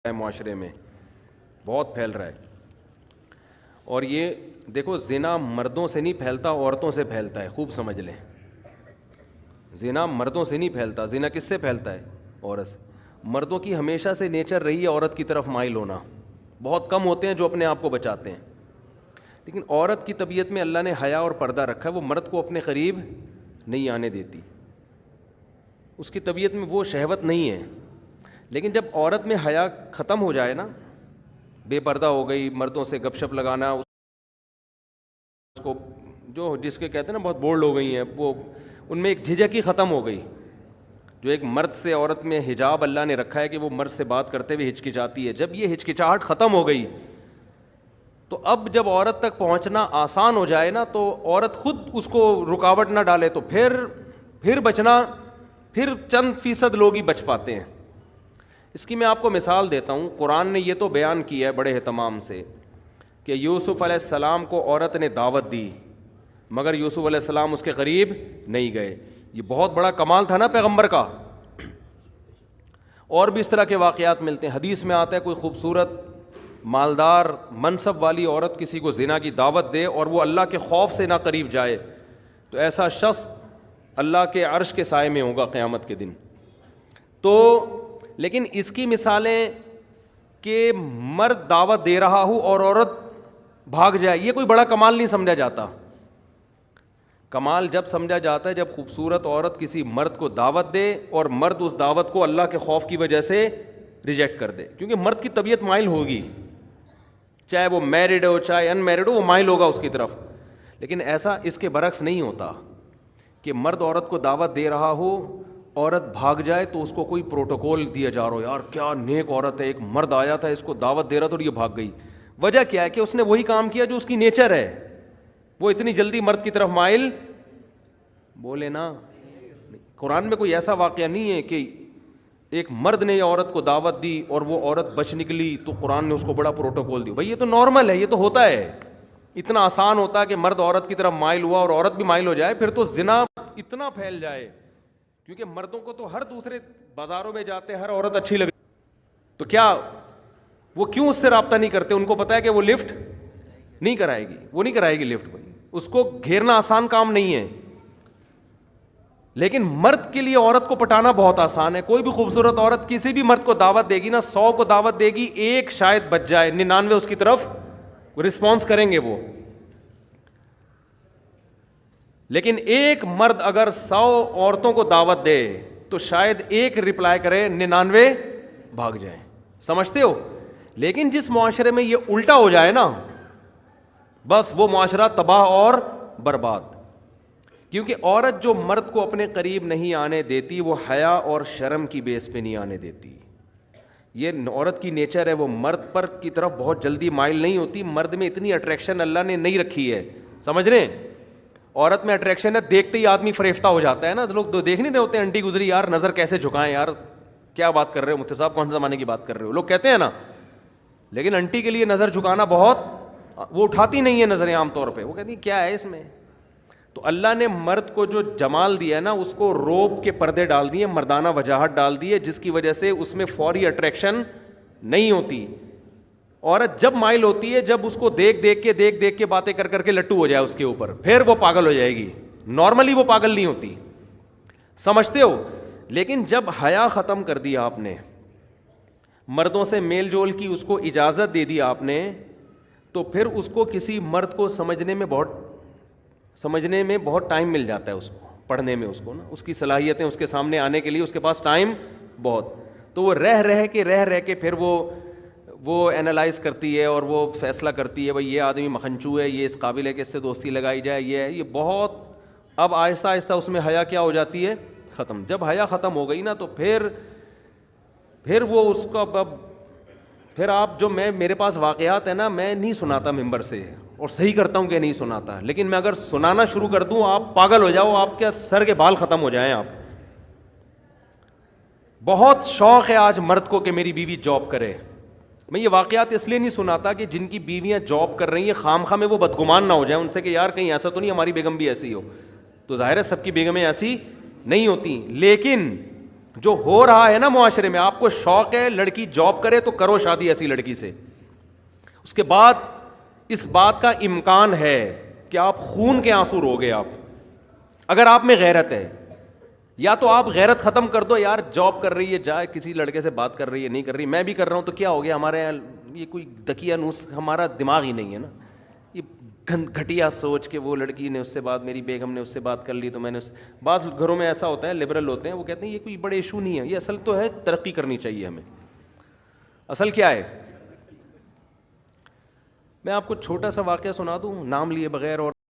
ہے معاشرے میں، بہت پھیل رہا ہے. اور یہ دیکھو زنا مردوں سے نہیں پھیلتا، عورتوں سے پھیلتا ہے. خوب سمجھ لیں، زنا مردوں سے نہیں پھیلتا. زنا کس سے پھیلتا ہے؟ عورت سے. مردوں کی ہمیشہ سے نیچر رہی ہے عورت کی طرف مائل ہونا. بہت کم ہوتے ہیں جو اپنے آپ کو بچاتے ہیں، لیکن عورت کی طبیعت میں اللہ نے حیا اور پردہ رکھا ہے. وہ مرد کو اپنے قریب نہیں آنے دیتی، اس کی طبیعت میں وہ شہوت نہیں ہے. لیکن جب عورت میں حیا ختم ہو جائے نا، بے پردہ ہو گئی، مردوں سے گپ شپ لگانا، اس کو جو جس کے کہتے ہیں نا بہت بولڈ ہو گئی ہیں، وہ ان میں ایک جھجک ہی ختم ہو گئی. جو ایک مرد سے عورت میں حجاب اللہ نے رکھا ہے کہ وہ مرد سے بات کرتے ہوئے ہچکچاتی ہے، جب یہ ہچکچاہٹ ختم ہو گئی تو اب جب عورت تک پہنچنا آسان ہو جائے نا، تو عورت خود اس کو رکاوٹ نہ ڈالے تو پھر بچنا، پھر چند فیصد لوگ ہی بچ پاتے ہیں. اس کی میں آپ کو مثال دیتا ہوں. قرآن نے یہ تو بیان کیا ہے بڑے اہتمام سے کہ یوسف علیہ السلام کو عورت نے دعوت دی، مگر یوسف علیہ السلام اس کے قریب نہیں گئے. یہ بہت بڑا کمال تھا نا پیغمبر کا. اور بھی اس طرح کے واقعات ملتے ہیں. حدیث میں آتا ہے کوئی خوبصورت مالدار منصب والی عورت کسی کو زنا کی دعوت دے اور وہ اللہ کے خوف سے نہ قریب جائے تو ایسا شخص اللہ کے عرش کے سائے میں ہوگا قیامت کے دن. تو لیکن اس کی مثالیں کہ مرد دعوت دے رہا ہو اور عورت بھاگ جائے، یہ کوئی بڑا کمال نہیں سمجھا جاتا. کمال جب سمجھا جاتا ہے جب خوبصورت عورت کسی مرد کو دعوت دے اور مرد اس دعوت کو اللہ کے خوف کی وجہ سے ریجیکٹ کر دے. کیونکہ مرد کی طبیعت مائل ہوگی، چاہے وہ میرڈ ہو چاہے ان میرڈ ہو، وہ مائل ہوگا اس کی طرف. لیکن ایسا اس کے برعکس نہیں ہوتا کہ مرد عورت کو دعوت دے رہا ہو، عورت بھاگ جائے تو اس کو کوئی پروٹوکول دیا جا رہا ہو، یار کیا نیک عورت ہے، ایک مرد آیا تھا اس کو دعوت دے رہا تھا اور یہ بھاگ گئی. وجہ کیا ہے کہ اس نے وہی کام کیا جو اس کی نیچر ہے. وہ اتنی جلدی مرد کی طرف مائل بولے نا. قرآن میں کوئی ایسا واقعہ نہیں ہے کہ ایک مرد نے عورت کو دعوت دی اور وہ عورت بچ نکلی تو قرآن نے اس کو بڑا پروٹوکول دی. بھائی یہ تو نارمل ہے، یہ تو ہوتا ہے. اتنا آسان ہوتا ہے کہ مرد عورت کی طرف مائل ہوا اور عورت بھی مائل ہو جائے، پھر تو زنا اتنا پھیل جائے. کیونکہ مردوں کو تو ہر دوسرے بازاروں میں جاتے ہر عورت اچھی لگ، تو کیا وہ کیوں اس سے رابطہ نہیں کرتے؟ ان کو پتا ہے کہ وہ لفٹ نہیں کرائے گی، وہ نہیں کرائے گی لفٹ. بھائی اس کو گھیرنا آسان کام نہیں ہے. لیکن مرد کے لیے عورت کو پٹانا بہت آسان ہے. کوئی بھی خوبصورت عورت کسی بھی مرد کو دعوت دے گی نا، 100 کو دعوت دے گی، ایک شاید بچ جائے، 99 اس کی طرف رسپانس کریں گے وہ. لیکن ایک مرد اگر 100 عورتوں کو دعوت دے تو شاید ایک رپلائی کرے، 99 بھاگ جائیں. سمجھتے ہو؟ لیکن جس معاشرے میں یہ الٹا ہو جائے نا، بس وہ معاشرہ تباہ اور برباد. کیونکہ عورت جو مرد کو اپنے قریب نہیں آنے دیتی، وہ حیا اور شرم کی بیس پہ نہیں آنے دیتی. یہ عورت کی نیچر ہے، وہ مرد پر کی طرف بہت جلدی مائل نہیں ہوتی. مرد میں اتنی اٹریکشن اللہ نے نہیں رکھی ہے. سمجھ رہے ہیں؟ عورت میں اٹریکشن ہے، دیکھتے ہی آدمی فریفتہ ہو جاتا ہے نا. لوگ تو دیکھ نہیں رہے ہوتے، انٹی گزری یار نظر کیسے جھکائیں، یار کیا بات کر رہے ہو مفتی صاحب، کون سے زمانے کی بات کر رہے ہو، لوگ کہتے ہیں نا. لیکن انٹی کے لیے نظر جھکانا بہت، وہ اٹھاتی نہیں ہے نظریں عام طور پہ، وہ کہتی ہیں کیا ہے اس میں. تو اللہ نے مرد کو جو جمال دیا ہے نا، اس کو روب کے پردے ڈال دیے، مردانہ وجاہت ڈال دی ہے، جس کی وجہ سے اس میں فوری اٹریکشن نہیں ہوتی. عورت جب مائل ہوتی ہے جب اس کو دیکھ دیکھ کے باتیں کر کے لٹو ہو جائے اس کے اوپر، پھر وہ پاگل ہو جائے گی. نارملی وہ پاگل نہیں ہوتی. سمجھتے ہو؟ لیکن جب حیا ختم کر دیا آپ نے، مردوں سے میل جول کی اس کو اجازت دے دی آپ نے، تو پھر اس کو کسی مرد کو سمجھنے میں بہت ٹائم مل جاتا ہے. اس کو پڑھنے میں، اس کو نا اس کی صلاحیتیں اس کے سامنے آنے کے لیے اس کے پاس ٹائم بہت. تو وہ رہ کے پھر وہ اینالائز کرتی ہے اور وہ فیصلہ کرتی ہے بھائی یہ آدمی مکھنچو ہے، یہ اس قابل ہے کہ اس سے دوستی لگائی جائے، یہ بہت. اب آہستہ آہستہ اس میں حیا کیا ہو جاتی ہے؟ ختم. جب حیا ختم ہو گئی نا تو پھر وہ اس کا پھر آپ جو میرے پاس واقعات ہیں نا، میں نہیں سناتا ممبر سے، اور صحیح کرتا ہوں کہ نہیں سناتا، لیکن میں اگر سنانا شروع کر دوں آپ پاگل ہو جاؤ، آپ کے سر کے بال ختم ہو جائیں. آپ بہت شوق ہے آج مرد کو کہ میری بیوی جاب کرے. میں یہ واقعات اس لیے نہیں سناتا کہ جن کی بیویاں جاب کر رہی ہیں خواہ میں وہ بدگمان نہ ہو جائیں ان سے کہ یار کہیں ایسا تو نہیں ہماری بیگم بھی ایسی ہو. تو ظاہر ہے سب کی بیگمیں ایسی نہیں ہوتی، جو ہو رہا ہے نا معاشرے میں, آپ کو شوق ہے لڑکی جاب کرے تو کرو شادی ایسی لڑکی سے. اس کے بعد اس بات کا امکان ہے کہ آپ خون کے آنسو روگے. آپ اگر آپ میں غیرت ہے, یا تو آپ غیرت ختم کر دو, یار جاب کر رہی ہے جائے کسی لڑکے سے بات کر رہی ہے, نہیں کر رہی, میں بھی کر رہا ہوں تو کیا ہو گیا, ہمارے یہاں یہ کوئی دکیا نوس, ہمارا دماغ ہی نہیں ہے نا, یہ گھٹیا سوچ کہ وہ لڑکی نے اس سے بات, میری بیگم نے اس سے بات کر لی تو میں نے بعض گھروں میں ایسا ہوتا ہے, لبرل ہوتے ہیں, وہ کہتے ہیں یہ کوئی بڑے ایشو نہیں ہے, یہ اصل تو ہے ترقی کرنی چاہیے ہمیں. اصل کیا ہے؟ میں آپ کو چھوٹا سا واقعہ سنا دوں نام لیے بغیر, اور